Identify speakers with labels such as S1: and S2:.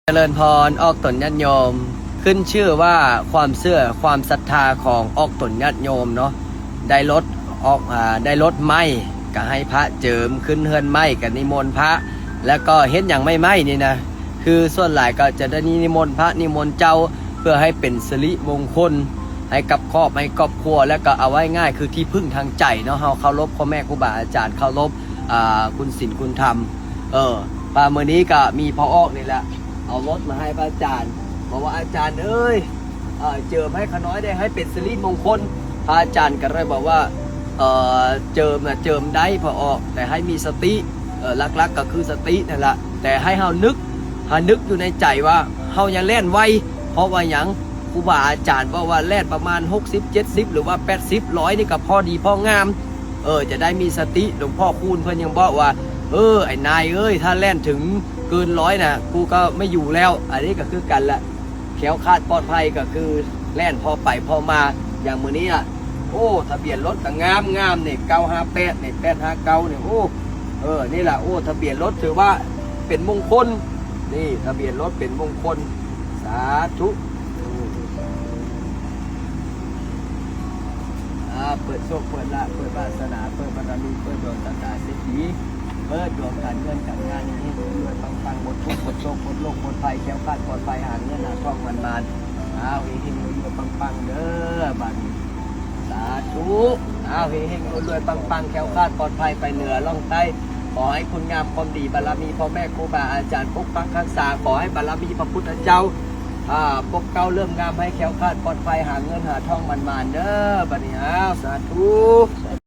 S1: เจริญพรออกตนญาติโยมขึ้นชื่อว่าความเชื่อความศรัทธาของออกตนญาติโยมเนาะได้รถได้รถไม้ก็ให้พระเจิมขึ้นเฮือนไม้กับนิมนต์พระแล้วก็เห็นอย่างไม่ไหม้นี่นะคือส่วนหลายก็จะได้นิมนต์พระนิมนต์เจ้าเพื่อให้เป็นสิริมงคลให้กับครอบครัวแล้วก็เอาไว้ง่ายคือที่พึ่งทางใจเนาะเฮาเคารพพ่อแม่ครูบาอาจารย์เคารพคุณศีลคุณธรรมป่าเมื่อนี้ก็มีพ่อออกนี่แหละเอารถมาให้พระอาจารย์บอกว่าอาจารย์เอ้ยเจิมให้ขาน้อยได้ให้เป็นสิริมงคลพระอาจารย์ก็เลยบอกว่าเจิมได้พอออกแต่ให้มีสติลักๆก็คือสตินั่นแหละแต่ให้เฮานึกอยู่ในใจว่าเฮาอย่าเล่นไวเพราะว่าอย่างครูบาอาจารย์บอกว่าแล่นประมาณ60-70หรือว่า80-100นี่ก็พอดีพองามจะได้มีสติหลวงพ่อคูณเพิ่นยังบอกว่าไอ้นายเอ้ยถ้าแล่นถึงเกิน100นะกูก็ไม่อยู่แล้วอันนี้ก็คือกันละแขวคาดปลอดภัยก็คือแล่นพอไปพอมาอย่างมื้อนี้ทะเบียนรถก็งามเนี่ย958เนี่ย859เนี่ยนี่แหละทะเบียนรถถือว่าเป็นมงคลนี่ทะเบียนรถเป็นมงคลสาธุเปิดโชคเปิดละเปิดวาสนาเปิดบารมีเปิดดวงตาเศรษฐีเปิดดวงการเงินการงานนี้รวยปังหมดทุกข์หมดโศกหมดโรคหมดภัยแคล้วคลาดปลอดภัยหาเงินหาทองมันเฮงรวยปังเด้อบัดนี้สาธุเฮงรวยปังแคล้วคลาดปลอดภัยไปเหนือล่องใต้ขอให้คุณงามความดีบารมีพ่อแม่ครูบาอาจารย์ปกปักรักษาขอให้บารมีพระพุทธเจ้าปกเก้าเริ่มงามให้แคล้วคลาดปลอดภัยหาเงินหาทองมันเด้อบัดนี้สาธุ